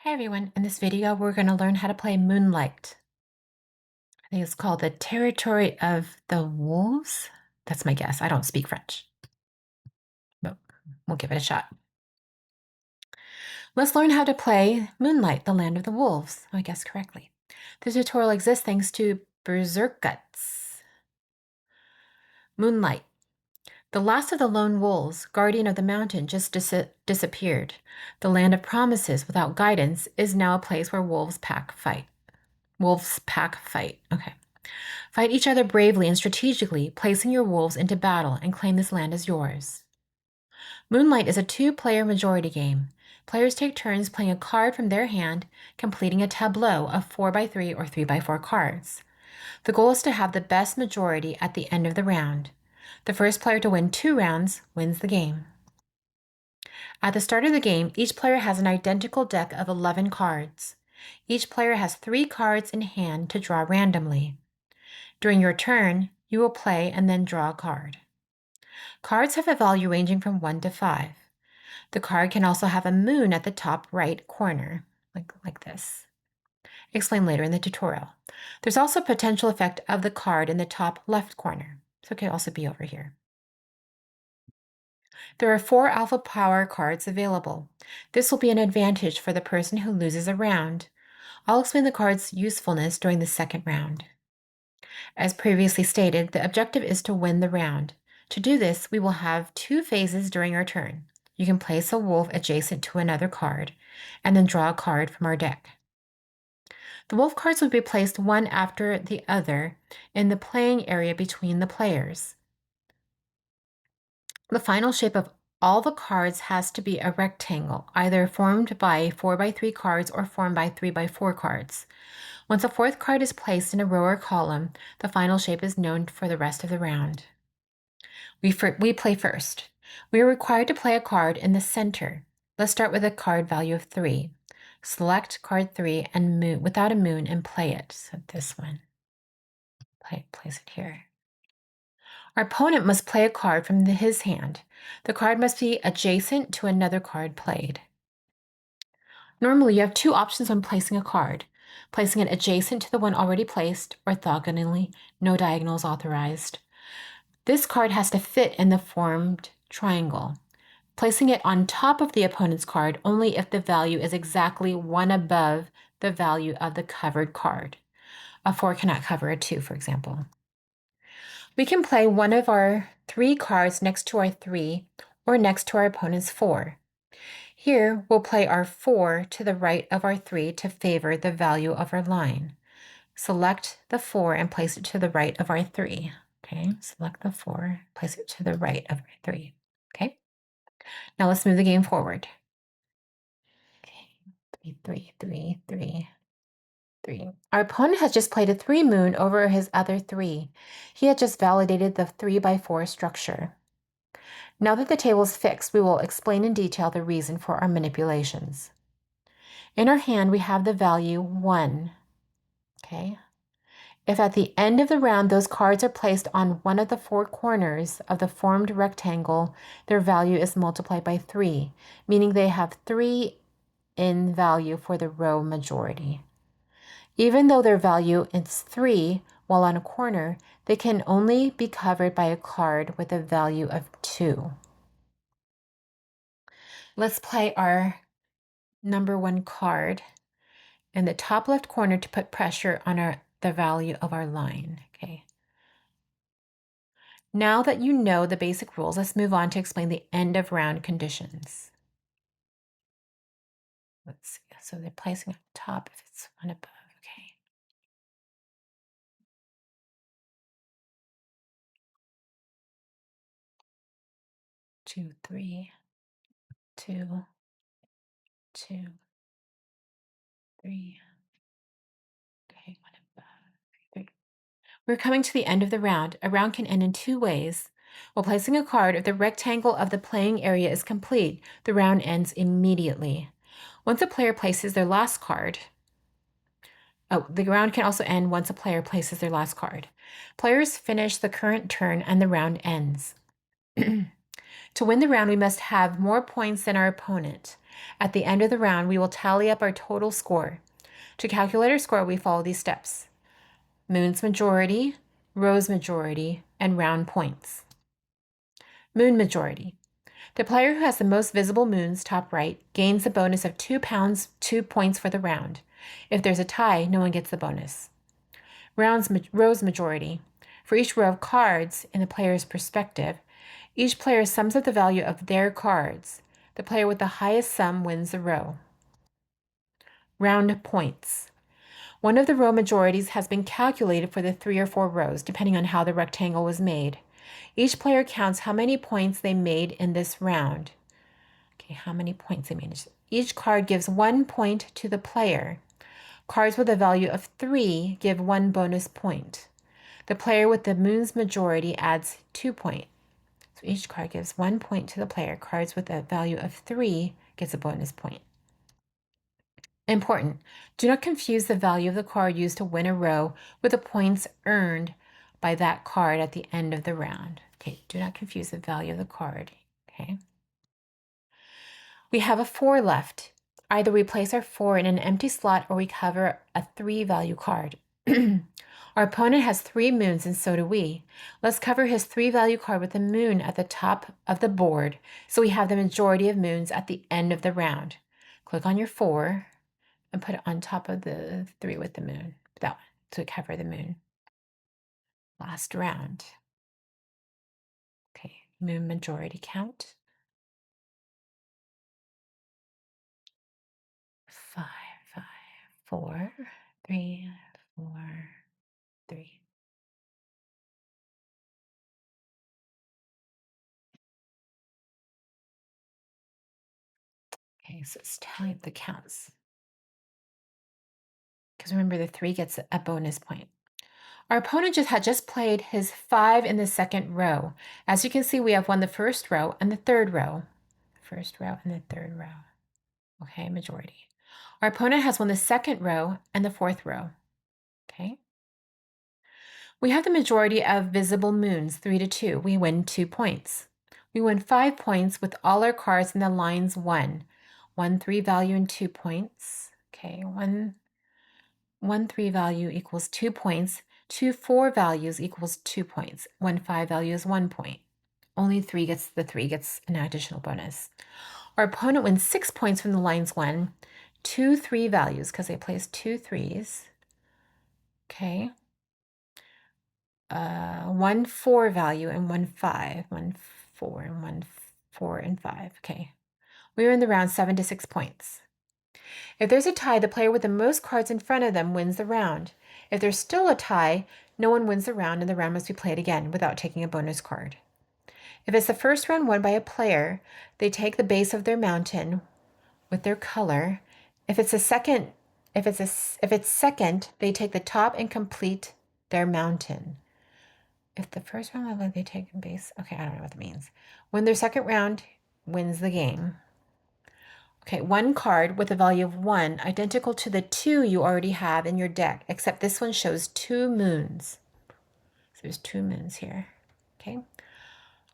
Hi everyone, in this video we're going to learn how to play Moonlight. I think it's called the Territory of the Wolves. That's my guess. I don't speak French, but we'll give it a shot. Let's learn how to play Moonlight, the Land of the Wolves. I guess correctly. The tutorial exists thanks to Berserk Guts. Moonlight. The last of the lone wolves, guardian of the mountain, just disappeared. The land of promises without guidance is now a place where wolves pack fight. Okay. Fight each other bravely and strategically, placing your wolves into battle and claim this land as yours. Moonlight is a two-player majority game. Players take turns playing a card from their hand, completing a tableau of 4x3 or 3x4 cards. The goal is to have the best majority at the end of the round. The first player to win 2 rounds wins the game. At the start of the game, each player has an identical deck of 11 cards. Each player has 3 cards in hand to draw randomly. During your turn, you will play and then draw a card. Cards have a value ranging from 1 to 5. The card can also have a moon at the top right corner, like this. Explain later in the tutorial. There's also a potential effect of the card in the top left corner, so it can also be over here. There are 4 alpha power cards available. This will be an advantage for the person who loses a round. I'll explain the card's usefulness during the second round. As previously stated, the objective is to win the round. To do this, we will have 2 phases during our turn. You can place a wolf adjacent to another card, and then draw a card from our deck. The wolf cards will be placed one after the other in the playing area between the players. The final shape of all the cards has to be a rectangle, either formed by 4x3 cards or formed by 3x4 cards. Once a 4th card is placed in a row or column, the final shape is known for the rest of the round. We play first. We are required to play a card in the center. Let's start with a card value of 3. Select card 3 and without a moon and play it. So this one. Place it here. Our opponent must play a card from his hand. The card must be adjacent to another card played. Normally, you have 2 options when placing a card. Placing it adjacent to the one already placed, orthogonally, no diagonals authorized. This card has to fit in the formed triangle. Placing it on top of the opponent's card only if the value is exactly 1 above the value of the covered card. A 4 cannot cover a 2, for example. We can play one of our 3 cards next to our 3 or next to our opponent's 4. Here, we'll play our 4 to the right of our 3 to favor the value of our line. Select the 4 and place it to the right of our 3. Okay, select the 4, place it to the right of our 3. Okay, now let's move the game forward. Okay, 3, 3, 3, 3. Our opponent has just played a 3 moon over his other 3. He had just validated the 3x4 structure. Now that the table is fixed, we will explain in detail the reason for our manipulations. In our hand, we have the value 1. Okay. If at the end of the round those cards are placed on one of the 4 corners of the formed rectangle, their value is multiplied by 3, meaning they have 3 in value for the row majority. Even though their value is 3 while on a corner, they can only be covered by a card with a value of 2. Let's play our number 1 card in the top left corner to put pressure on the value of our line. Okay. Now that you know the basic rules, let's move on to explain the end of round conditions. Let's see. So they're placing on top if it's 1 above. Okay. 2, 3, 2, 2, 3. Okay, 1 above. 3. We're coming to the end of the round. A round can end in 2 ways. While placing a card, if the rectangle of the playing area is complete, the round ends immediately. Once a player places their last card, the round can also end once a player places their last card. Players finish the current turn and the round ends. To win the round, we must have more points than our opponent. At the end of the round, we will tally up our total score. To calculate our score, we follow these steps: Moon's majority, Row's majority, and round points. Moon majority. The player who has the most visible moons, top right, gains a bonus of 2 pounds, 2 points for the round. If there's a tie, no one gets the bonus. Row's majority. For each row of cards in the player's perspective, each player sums up the value of their cards. The player with the highest sum wins the row. Round points. One of the row majorities has been calculated for the 3 or 4 rows, depending on how the rectangle was made. Each player counts how many points they made in this round. Okay, how many points they made. Each card gives 1 point to the player. Cards with a value of 3 give 1 bonus point. The player with the moon's majority adds 2 points. So each card gives 1 point to the player. Cards with a value of 3 gets a bonus point. Important. Do not confuse the value of the card used to win a row with the points earned by that card at the end of the round. Okay, do not confuse the value of the card. Okay. We have a 4 left. Either we place our 4 in an empty slot or we cover a 3 value card. Our opponent has 3 moons and so do we. Let's cover his 3 value card with a moon at the top of the board so we have the majority of moons at the end of the round. Click on your 4 and put it on top of the 3 with the moon. That one, to cover the moon. Last round. Okay, moon majority count. 5, 5, 4, 3, 4, 3. Okay, so it's telling the counts. Because remember, the 3 gets a bonus point. Our opponent had just played his 5 in the second row. As you can see, we have won the first row and the third row. First row and the third row. Okay, majority. Our opponent has won the second row and the fourth row. Okay. We have the majority of visible moons, 3 to 2. We win 2 points. We win 5 points with all our cards in the lines 1. 1 3 value and 2 points. Okay, 1 3 value equals 2 points. 2 4 values equals 2 points. 1 5 value is 1 point. Only 3 gets an additional bonus. Our opponent wins 6 points from the lines 1. 2 3 values, because they placed 2 3s. Okay. 1 4 value and 1 5. 1 4 and 1 4 and 5. Okay. We are in the round 7 to 6 points. If there's a tie, the player with the most cards in front of them wins the round. If there's still a tie, no one wins the round and the round must be played again without taking a bonus card. If it's the first round won by a player, they take the base of their mountain with their color. If it's second, they take the top and complete their mountain. If the first round won, they take a base. Okay, I don't know what that means. When their second round wins the game. Okay, 1 card with a value of 1, identical to the 2 you already have in your deck, except this one shows 2 moons. So there's 2 moons here. Okay.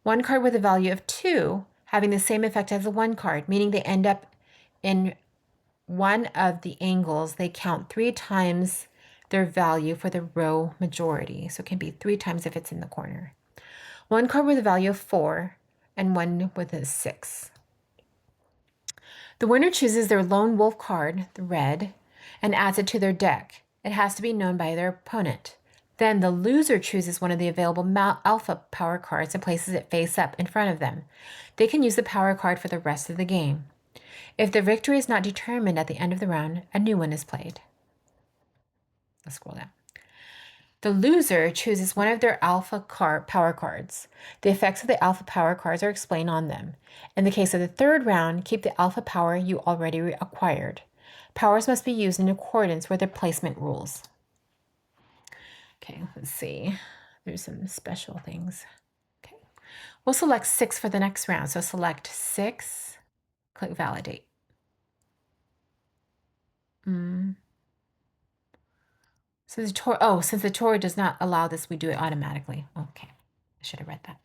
1 card with a value of 2, having the same effect as the 1 card, meaning they end up in one of the angles. They count 3 times their value for the row majority. So it can be 3 times if it's in the corner. 1 card with a value of 4 and 1 with a 6. The winner chooses their lone wolf card, the red, and adds it to their deck. It has to be known by their opponent. Then the loser chooses one of the available alpha power cards and places it face up in front of them. They can use the power card for the rest of the game. If the victory is not determined at the end of the round, a new one is played. Let's scroll down. The loser chooses one of their alpha power cards. The effects of the alpha power cards are explained on them. In the case of the third round, keep the alpha power you already acquired. Powers must be used in accordance with their placement rules. Okay, let's see. There's some special things. Okay, we'll select 6 for the next round. So select 6, click validate. So the tutorial, since the tutorial does not allow this, we do it automatically. Okay, I should have read that.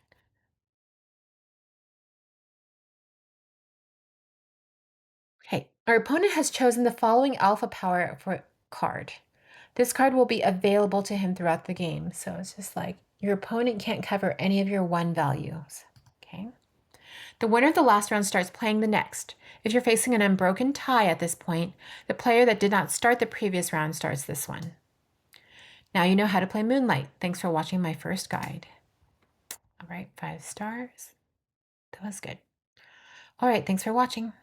Okay, our opponent has chosen the following alpha power for card. This card will be available to him throughout the game. So it's just like your opponent can't cover any of your 1 values. Okay. The winner of the last round starts playing the next. If you're facing an unbroken tie at this point, the player that did not start the previous round starts this one. Now you know how to play Moonlight. Thanks for watching my first guide. All right, 5 stars. That was good. All right, thanks for watching.